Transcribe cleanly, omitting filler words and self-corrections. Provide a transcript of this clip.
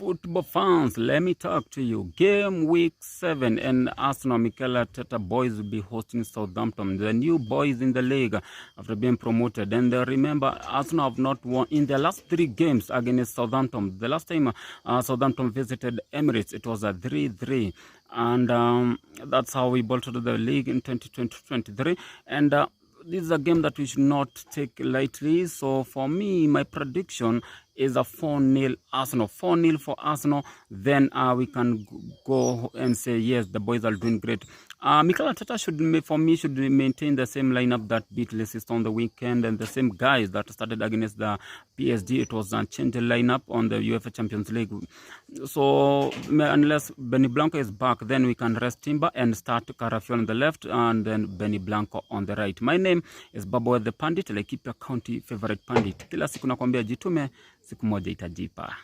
Football fans, let me talk to you. Game week 7 and Arsenal Mikel Arteta boys will be hosting Southampton, the new boys in the league after being promoted. And remember, Arsenal have not won in their last 3 games against Southampton. The last time Southampton visited Emirates, it was a 3-3. And that's how we bolted the league in 2020-23. And this is a game that we should not take lightly. So for me, my prediction is a 4-0 Arsenal. 4-0 for Arsenal. Then we can go and say, yes, the boys are doing great. Mikel Arteta should maintain the same lineup that beat Leicester on the weekend, and the same guys that started against the PSG. It was a change lineup on the UEFA Champions League. So unless Benny Blanco is back, then we can rest Timber and start Carafiol on the left and then Benny Blanco on the right. My name is Baboy the Pandit, like keep your county favorite pandit. Kila siku nakwambia jitume, siku moja itajipa.